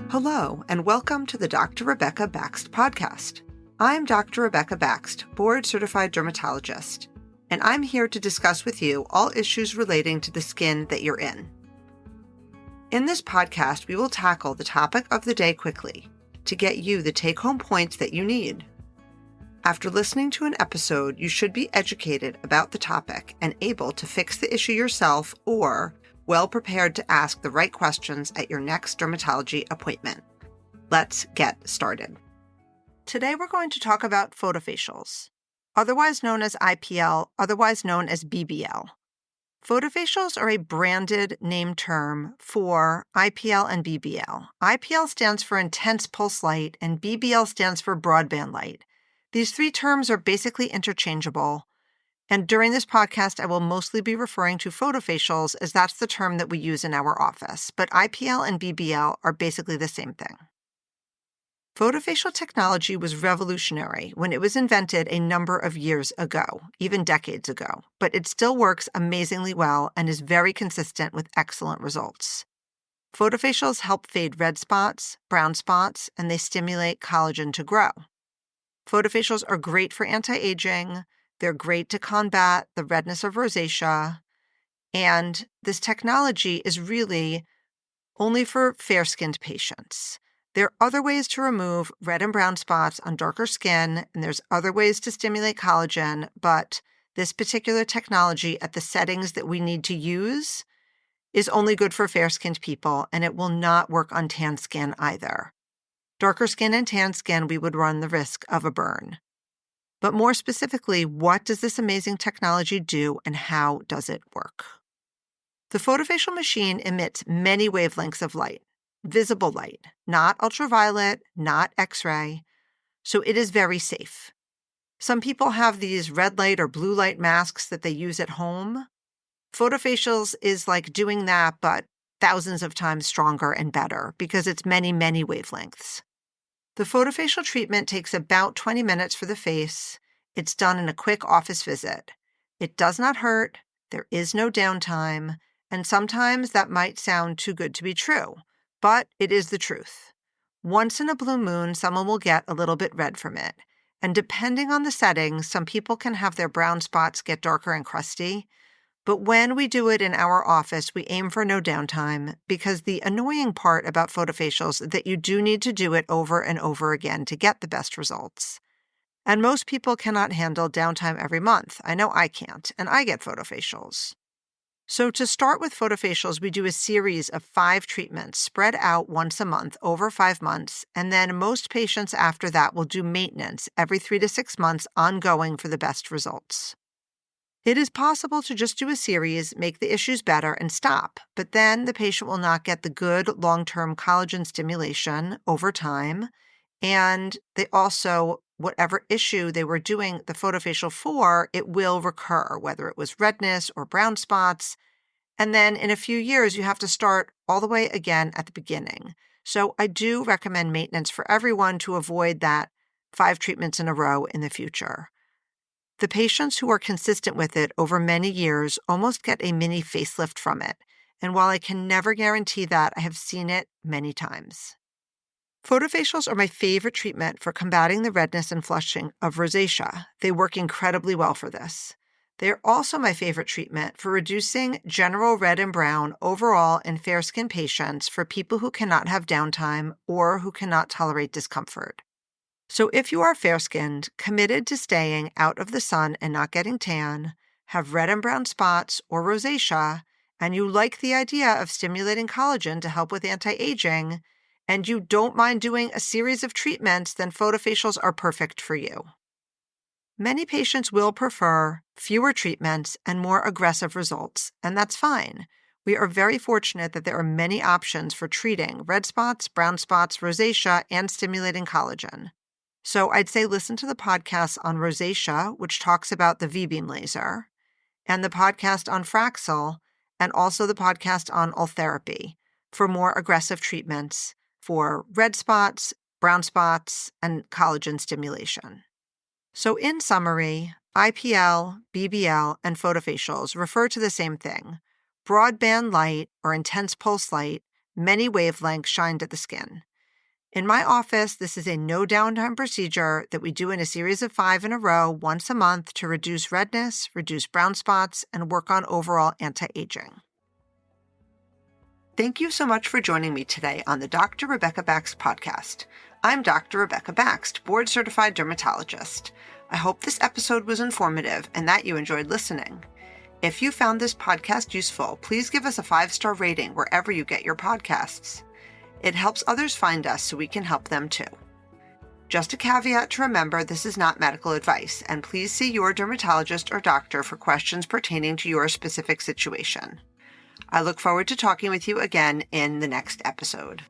Hello, and welcome to the Dr. Rebecca Baxt podcast. I'm Dr. Rebecca Baxt, Board Certified Dermatologist, and I'm here to discuss with you all issues relating to the skin that you're in. In this podcast, we will tackle the topic of the day quickly to get you the take-home points that you need. After listening to an episode, you should be educated about the topic and able to fix the issue yourself or well prepared to ask the right questions at your next dermatology appointment. Let's get started. Today we're going to talk about photofacials, otherwise known as IPL, otherwise known as BBL. Photofacials are a branded name term for IPL and BBL. IPL stands for intense pulse light and BBL stands for broadband light. These three terms are basically interchangeable. And during this podcast, I will mostly be referring to photofacials as that's the term that we use in our office, but IPL and BBL are basically the same thing. Photofacial technology was revolutionary when it was invented a number of years ago, even decades ago, but it still works amazingly well and is very consistent with excellent results. Photofacials help fade red spots, brown spots, and they stimulate collagen to grow. Photofacials are great for anti-aging. They're great to combat the redness of rosacea, and this technology is really only for fair-skinned patients. There are other ways to remove red and brown spots on darker skin, and there's other ways to stimulate collagen, but this particular technology at the settings that we need to use is only good for fair-skinned people, and it will not work on tan skin either. Darker skin and tan skin, we would run the risk of a burn. But more specifically, what does this amazing technology do and how does it work? The photofacial machine emits many wavelengths of light, visible light, not ultraviolet, not X-ray, so it is very safe. Some people have these red light or blue light masks that they use at home. Photofacials is like doing that, but thousands of times stronger and better because it's many, many wavelengths. The photofacial treatment takes about 20 minutes for the face. It's done in a quick office visit. It does not hurt, there is no downtime, and sometimes that might sound too good to be true, but it is the truth. Once in a blue moon, someone will get a little bit red from it, and depending on the setting, some people can have their brown spots get darker and crusty. But when we do it in our office, we aim for no downtime because the annoying part about photofacials is that you do need to do it over and over again to get the best results. And most people cannot handle downtime every month. I know I can't, and I get photofacials. So to start with photofacials, we do a series of 5 treatments spread out once a month over 5 months, and then most patients after that will do maintenance every 3 to 6 months ongoing for the best results. It is possible to just do a series, make the issues better, and stop, but then the patient will not get the good long-term collagen stimulation over time, and they also, whatever issue they were doing the photofacial for, it will recur, whether it was redness or brown spots, and then in a few years you have to start all the way again at the beginning. So I do recommend maintenance for everyone to avoid that 5 treatments in a row in the future. The patients who are consistent with it over many years almost get a mini facelift from it, and while I can never guarantee that, I have seen it many times. Photofacials are my favorite treatment for combating the redness and flushing of rosacea. They work incredibly well for this. They are also my favorite treatment for reducing general red and brown overall in fair-skinned patients for people who cannot have downtime or who cannot tolerate discomfort. So if you are fair-skinned, committed to staying out of the sun and not getting tan, have red and brown spots or rosacea, and you like the idea of stimulating collagen to help with anti-aging, and you don't mind doing a series of treatments, then photofacials are perfect for you. Many patients will prefer fewer treatments and more aggressive results, and that's fine. We are very fortunate that there are many options for treating red spots, brown spots, rosacea, and stimulating collagen. So I'd say listen to the podcast on rosacea, which talks about the V-beam laser, and the podcast on Fraxel, and also the podcast on Ultherapy for more aggressive treatments for red spots, brown spots, and collagen stimulation. So in summary, IPL, BBL, and photofacials refer to the same thing: broadband light or intense pulse light, many wavelengths shined at the skin. In my office, this is a no downtime procedure that we do in a series of 5 in a row once a month to reduce redness, reduce brown spots, and work on overall anti-aging. Thank you so much for joining me today on the Dr. Rebecca Baxt podcast. I'm Dr. Rebecca Baxt, Board Certified Dermatologist. I hope this episode was informative and that you enjoyed listening. If you found this podcast useful, please give us a 5-star rating wherever you get your podcasts. It helps others find us so we can help them too. Just a caveat to remember, this is not medical advice, and please see your dermatologist or doctor for questions pertaining to your specific situation. I look forward to talking with you again in the next episode.